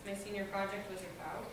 my senior project was about.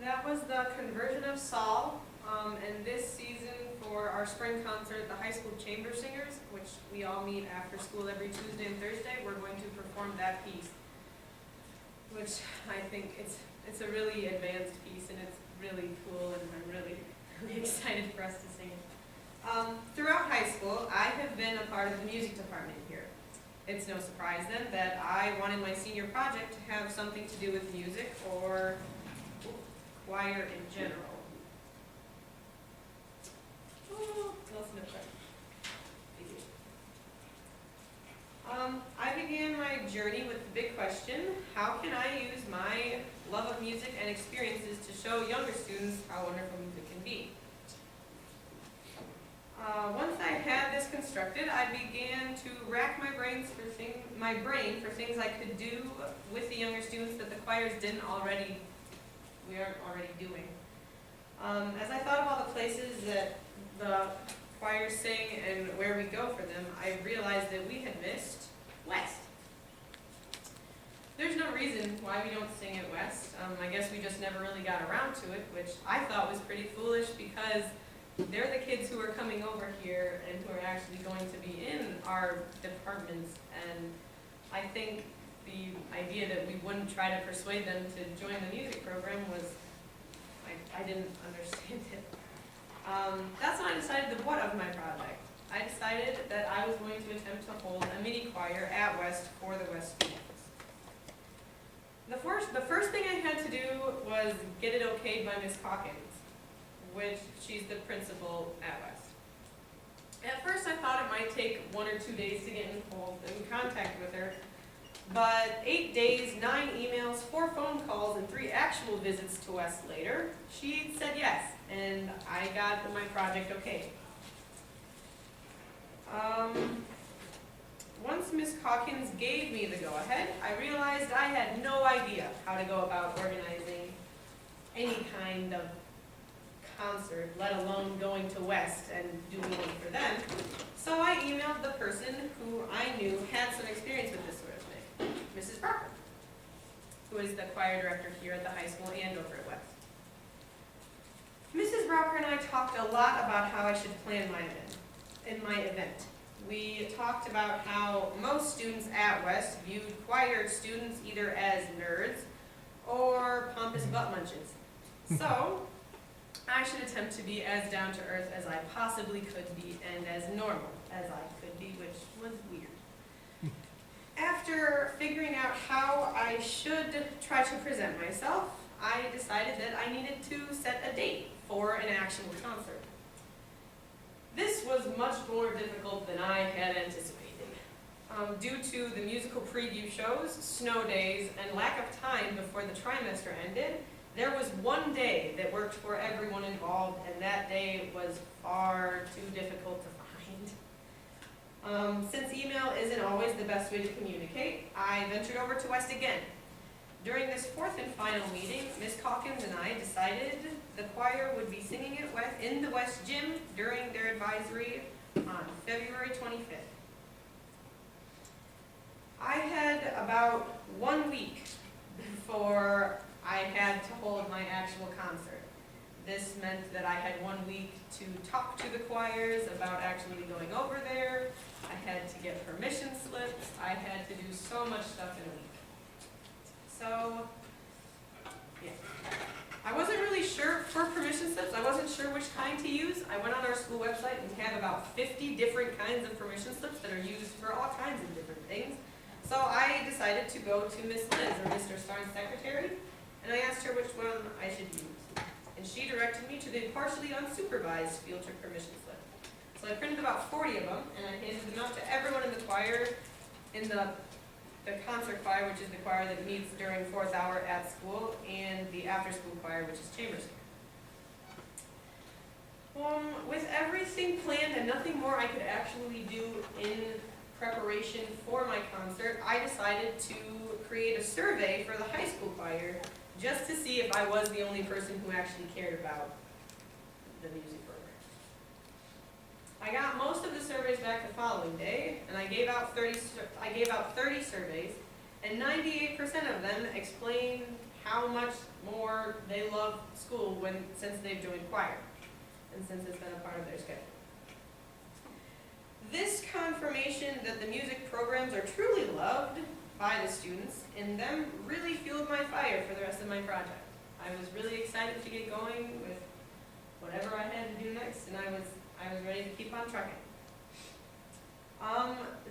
That was the Conversion of Saul, and this season for our spring concert, the High School Chamber Singers, which we all meet after school every Tuesday and Thursday, we're going to perform that piece, which I think it's a really advanced piece, and it's really cool, and I'm really excited for us to sing it. Throughout high school, I have been a part of the music department here. It's no surprise then that I wanted my senior project to have something to do with music or choir in general. Listen to that. I began my journey with the big question, how can I use my love of music and experiences to show younger students how wonderful music can be? Once I had this constructed, I began to rack my brain for things I could do with the younger students that the choirs we aren't already doing. As I thought of all the places that the choirs sing and where we go for them, I realized that we had missed West. There's no reason why we don't sing at West. I guess we just never really got around to it, which I thought was pretty foolish because they're the kids who are coming over here and who are actually going to be in our departments, and I think the idea that we wouldn't try to persuade them to join the music program was, I didn't understand it. That's when I decided the what of my project. I decided that I was going to attempt to hold a mini choir at West for the West students. The first thing I had to do was get it okayed by Miss Hawkins, which she's the principal at West. At first I thought it might take 1 or 2 days to get in contact with her, but 8 days, 9 emails, 4 phone calls, and 3 actual visits to West later, she said yes, and I got my project okay. Once Ms. Hawkins gave me the go-ahead, I realized I had no idea how to go about organizing any kind of concert, let alone going to West and doing it for them. So I emailed the person who I knew had some experience with this sort of thing, Mrs. Barker, who is the choir director here at the high school and over at West. Mrs. Barker and I talked a lot about how I should plan my event. We talked about how most students at West viewed choir students either as nerds or pompous butt munches. So I should attempt to be as down to earth as I possibly could be and as normal as I could be, which was weird. After figuring out how I should try to present myself, I decided that I needed to set a date for an actual concert. This was much more difficult than I had anticipated. Due to the musical preview shows, snow days, and lack of time before the trimester ended, there was one day that worked for everyone involved, and that day was far too difficult to find. Since email isn't always the best way to communicate, I ventured over to West again. During this 4th and final meeting, Ms. Hawkins and I decided the choir would be singing at West, in the West Gym during their advisory on February 25th. I had about 1 week before I had to hold my actual concert. This meant that I had 1 week to talk to the choirs about actually going over there. I had to get permission slips. I had to do so much stuff in a week. So, yeah. I wasn't really sure for permission slips. I wasn't sure which kind to use. I went on our school website and we have about 50 different kinds of permission slips that are used for all kinds of different things. So I decided to go to Miss Liz, or Mr. Starnes' secretary, and I asked her which one I should use. And she directed me to the partially unsupervised field trip permission slip. So I printed about 40 of them, and I handed them out to everyone in the choir, in the concert choir, which is the choir that meets during 4th hour at school, and the after-school choir, which is chamber singing. With everything planned and nothing more I could actually do in preparation for my concert, I decided to create a survey for the high school choir just to see if I was the only person who actually cared about the music program. I got most of the surveys back the following day, and I gave out 30 surveys, and 98% of them explained how much more they love school since they've joined choir, and since it's been a part of their schedule. This confirmation that the music programs are truly loved by the students and them really fueled my fire for the rest of my project. I was really excited to get going with whatever I had to do next, and I was ready to keep on trucking.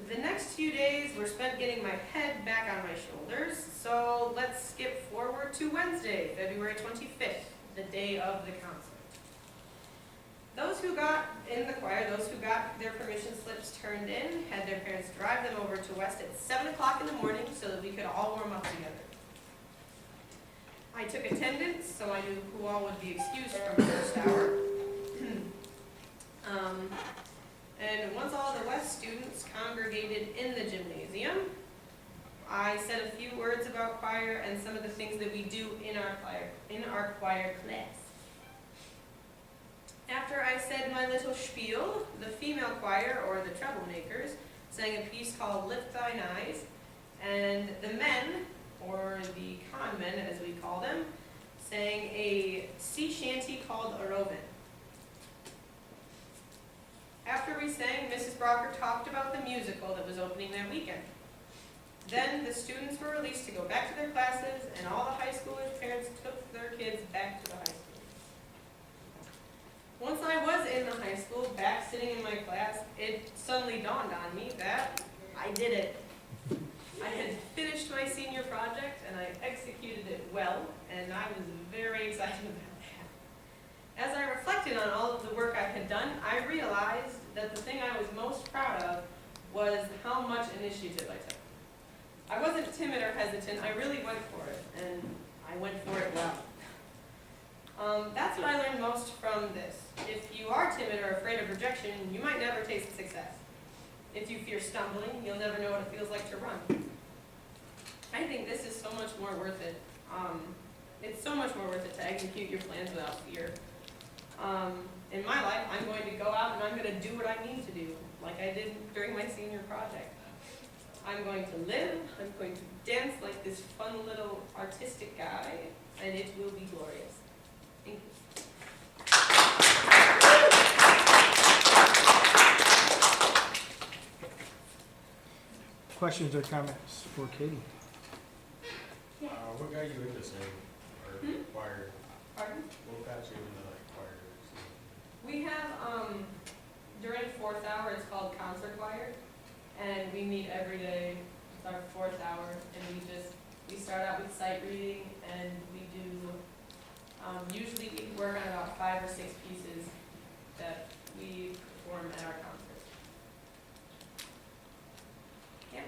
The next few days were spent getting my head back on my shoulders, so let's skip forward to Wednesday, February 25th, the day of the concert. Those who got in the choir, those who got their permission slips turned in, had their parents drive them over to West at 7 o'clock in the morning so that we could all warm up together. I took attendance, so I knew who all would be excused from the first hour. And once all the West students congregated in the gymnasium, I said a few words about choir and some of the things that we do in our choir class. After I said my little spiel, the female choir, or the Troublemakers, sang a piece called Lift Thine Eyes, and the men, or the con men as we call them, sang a sea shanty called Arovin. After we sang, Mrs. Brocker talked about the musical that was opening that weekend. Then the students were released to go back to their classes, and all the high schoolers' parents took their kids back to the high school. Once I was in the high school, back sitting in my class, it suddenly dawned on me that I did it. I had finished my senior project, and I executed it well, and I was very excited about that. As I reflected on all of the work I had done, I realized that the thing I was most proud of was how much initiative I took. I wasn't timid or hesitant, I really went for it, and I went for it well. That's what I learned most from this. If you are timid or afraid of rejection, you might never taste success. If you fear stumbling, you'll never know what it feels like to run. I think this is so much more worth it. It's so much more worth it to execute your plans without fear. In my life, I'm going to go out and I'm going to do what I need to do, like I did during my senior project. I'm going to live, I'm going to dance like this fun little artistic guy, and it will be glorious. Thank you. Questions or comments for Katie? What got you into singing or choir? Pardon? What got you into like choir? We have, during fourth hour, it's called concert choir, and we meet every day. It's our fourth hour, and we start out with sight reading, and we do, usually we work on about 5 or 6 pieces that we perform at our concert. Yeah.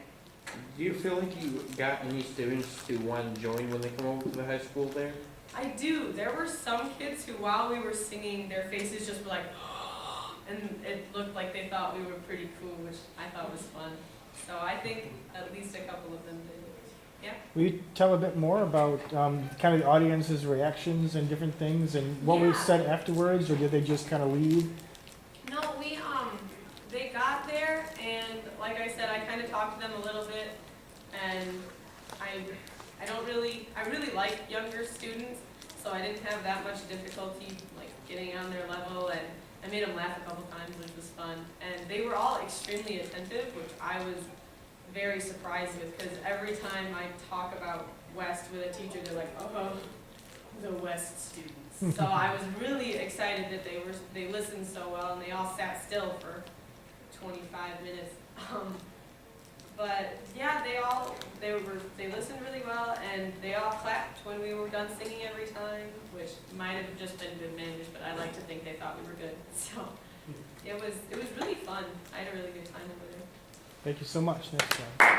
Do you feel like you got any students to want to join when they come over to the high school there? I do. There were some kids who, while we were singing, their faces just were like, and it looked like they thought we were pretty cool, which I thought was fun. So I think at least a couple of them did. Yeah. Will you tell a bit more about kind of the audience's reactions and different things and what was Yeah. said afterwards, or did they just kind of leave? No, they got there, and like I said, I kind of talked to them a little bit, and I really like younger students, so I didn't have that much difficulty like getting on their level, and I made them laugh a couple times, which was fun, and they were all extremely attentive, which I was very surprised with, because every time I talk about West with a teacher, they're like, oh, the West students. So I was really excited that they listened so well, and they all sat still for 25 minutes. But yeah, they listened really well, and they all clapped when we were done singing every time, which might have just been good manners, but I like to think they thought we were good. So it was really fun. I had a really good time over there. Thank you so much. Next time.